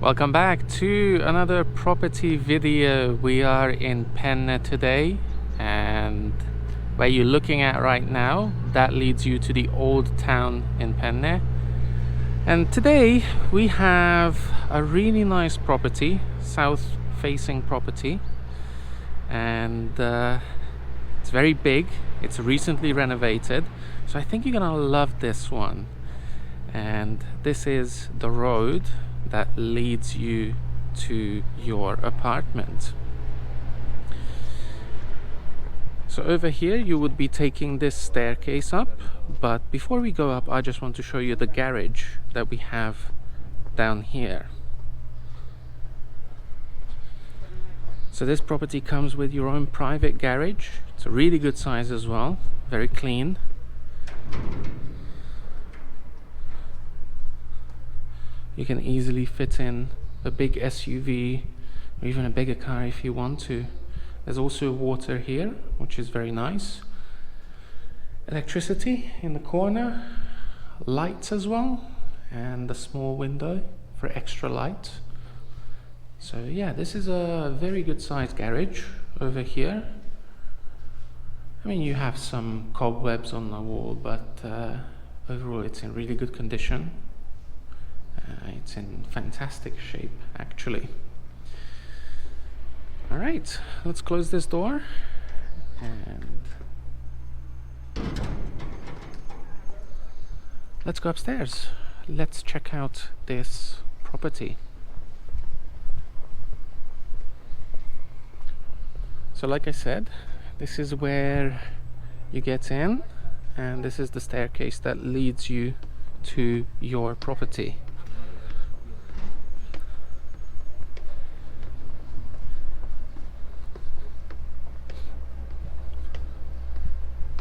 Welcome back to another property video. We are in Penne today, and where you're looking at right now, that leads you to the old town in Penne. And today we have a really nice property, south facing property, and it's very big. It's recently renovated, so I think you're gonna love this one. And this is the road that leads you to your apartment. So over here you would be taking this staircase up, but before we go up, I just want to show you the garage that we have down here. So this property comes with your own private garage. It's a really good size as well, very clean. You can easily fit in a big SUV or even a bigger car if you want to. There's also water here, which is very nice. Electricity in the corner, lights as well, and a small window for extra light. So yeah, this is a very good sized garage over here. I mean, you have some cobwebs on the wall, but overall it's in really good condition. It's in fantastic shape, actually. All right, let's close this door and let's go upstairs. Let's check out this property. So like I said, this is where you get in, and this is the staircase that leads you to your property.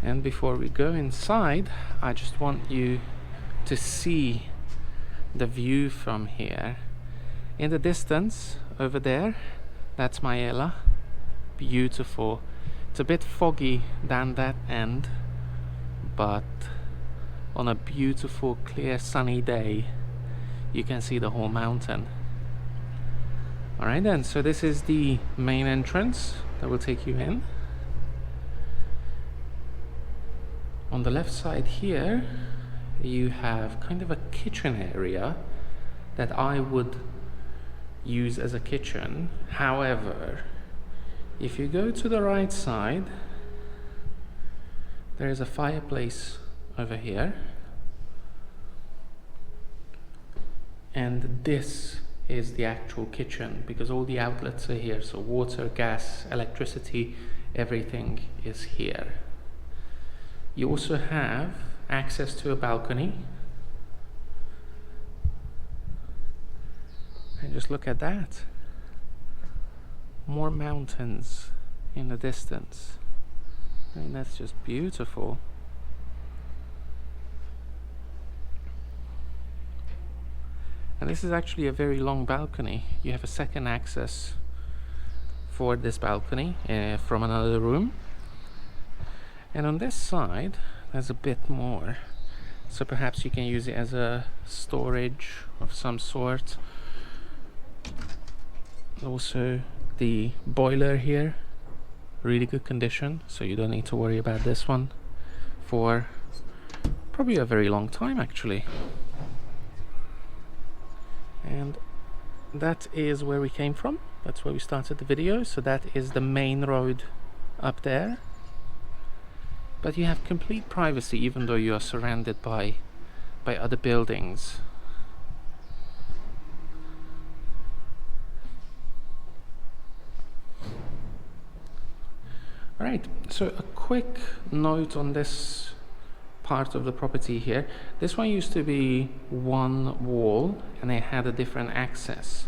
And before we go inside, I just want you to see the view from here. In the distance, over there, that's Maiella. Beautiful. It's a bit foggy down that end, but on a beautiful, clear, sunny day, you can see the whole mountain. Alright then, so this is the main entrance that will take you in. On the left side here, you have kind of a kitchen area that I would use as a kitchen. However, if you go to the right side, there is a fireplace over here. And this is the actual kitchen, because all the outlets are here. So water, gas, electricity, everything is here. You also have access to a balcony. And just look at that. More mountains in the distance. I mean, that's just beautiful. And this is actually a very long balcony. You have a second access for this balcony from another room. And on this side, there's a bit more. So perhaps you can use it as a storage of some sort. Also, the boiler here, really good condition, so you don't need to worry about this one for probably a very long time, actually. And that is where we came from. That's where we started the video. So that is the main road up there. But you have complete privacy, even though you are surrounded by other buildings. Alright, so a quick note on this part of the property here. This one used to be one wall and it had a different access.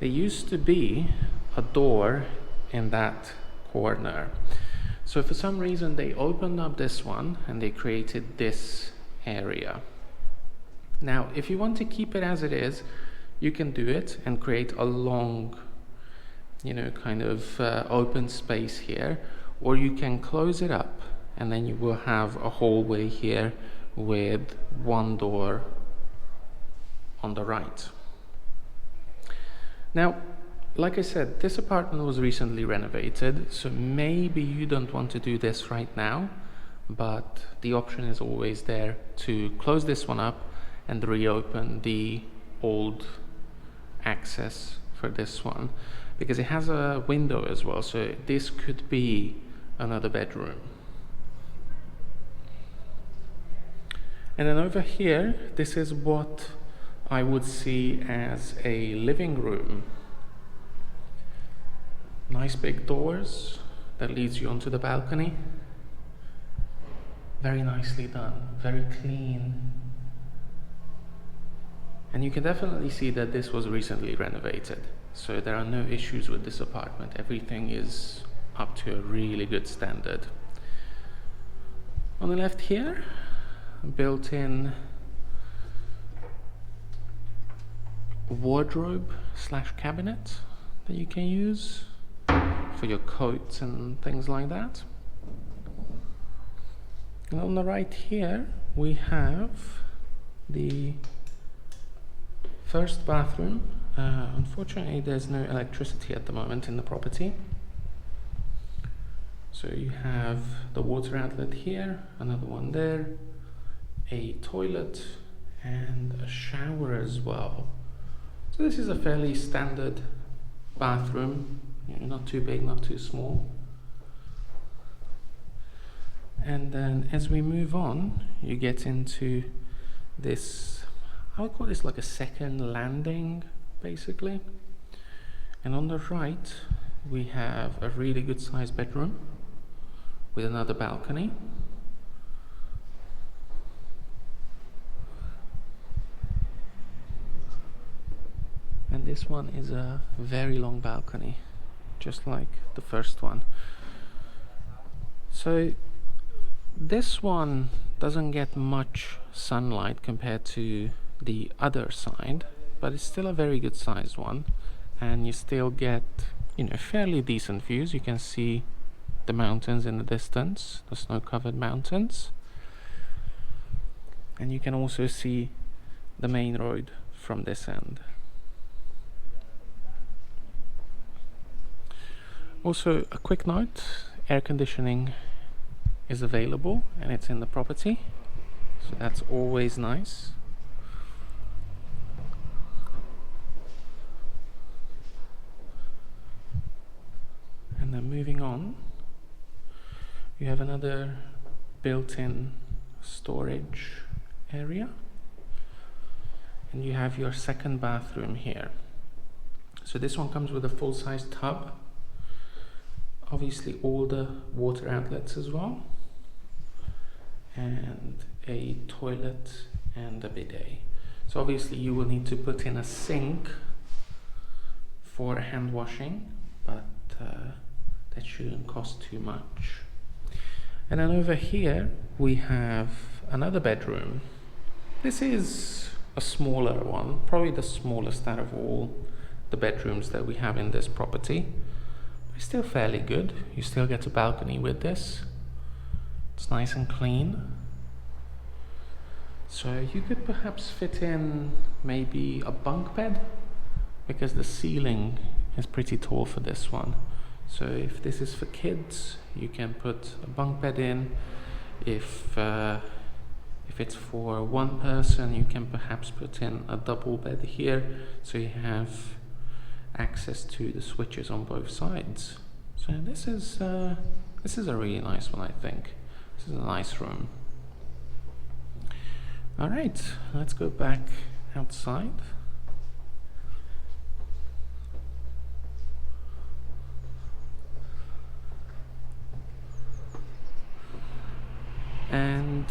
There used to be a door in that corner. So for some reason they opened up this one and they created this area. Now, if you want to keep it as it is, you can do it and create a long, kind of open space here, or you can close it up and then you will have a hallway here with one door on the right. Now, like I said, this apartment was recently renovated, so maybe you don't want to do this right now, but the option is always there to close this one up and reopen the old access for this one, because it has a window as well, so this could be another bedroom. And then over here, this is what I would see as a living room. Nice big doors that leads you onto the balcony. Very nicely done, very clean. And you can definitely see that this was recently renovated. So there are no issues with this apartment. Everything is up to a really good standard. On the left here, built-in wardrobe / cabinet that you can use for your coats and things like that. And on the right here we have the first bathroom. Unfortunately there's no electricity at the moment in the property, so you have the water outlet here, another one there, a toilet and a shower as well. So this is a fairly standard bathroom, not too big, not too small. And then as we move on, you get into this, I would call this like a second landing basically. And on the right we have a really good sized bedroom with another balcony. And this one is a very long balcony, just like the first one. So this one doesn't get much sunlight compared to the other side, but it's still a very good sized one, and you still get, fairly decent views. You can see the mountains in the distance, the snow-covered mountains, and you can also see the main road from this end. Also, a quick note, air conditioning is available and it's in the property, so that's always nice. And then moving on, you have another built-in storage area, and you have your second bathroom here. So this one comes with a full-size tub, obviously all the water outlets as well, and a toilet and a bidet. So obviously you will need to put in a sink for hand washing, but that shouldn't cost too much. And then over here we have another bedroom. This is a smaller one, probably the smallest out of all the bedrooms that we have in this property. It's still fairly good. You still get a balcony with this. It's nice and clean. So you could perhaps fit in maybe a bunk bed, because the ceiling is pretty tall for this one. So if this is for kids, you can put a bunk bed in. If it's for one person, you can perhaps put in a double bed here, so you have access to the switches on both sides. So this is a really nice one, I think. This is a nice room. All right, let's go back outside. And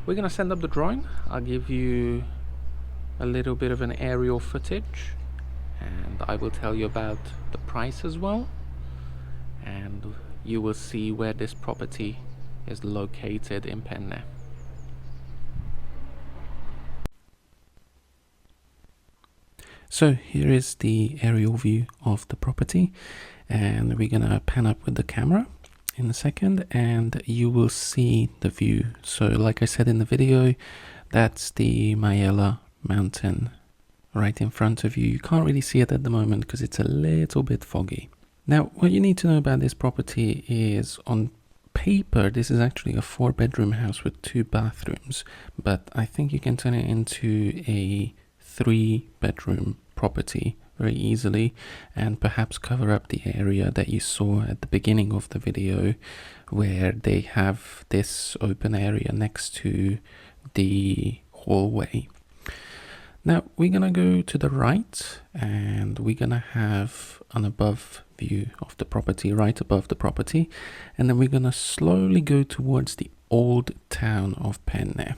we're gonna send up the drone. I'll give you a little bit of an aerial footage, and I will tell you about the price as well, and you will see where this property is located in Penne. So here is the aerial view of the property, and we're gonna pan up with the camera in a second and you will see the view. So like I said in the video, that's the Maiella mountain right in front of you. You can't really see it at the moment because it's a little bit foggy. Now, what you need to know about this property is, on paper, this is actually a 4-bedroom house with 2 bathrooms, but I think you can turn it into a 3-bedroom property very easily, and perhaps cover up the area that you saw at the beginning of the video, where they have this open area next to the hallway. Now we're gonna go to the right, and we're gonna have an above view of the property, right above the property, and then we're gonna slowly go towards the old town of Penne.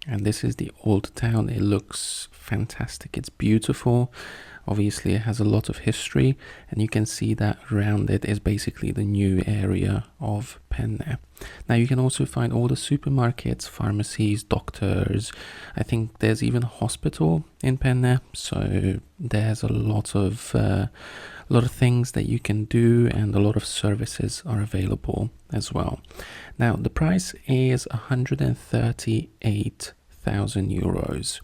And this is the old town. It looks fantastic. It's beautiful. Obviously it has a lot of history, and you can see that around it is basically the new area of Penne. Now you can also find all the supermarkets, pharmacies, doctors. I think there's even a hospital in Penne, so there's a lot of things that you can do, and a lot of services are available as well. Now the price is 138,000 euros.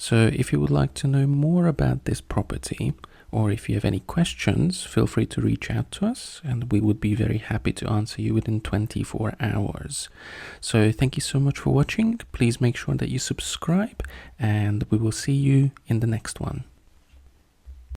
So if you would like to know more about this property, or if you have any questions, feel free to reach out to us, and we would be very happy to answer you within 24 hours. So thank you so much for watching. Please make sure that you subscribe, and we will see you in the next one.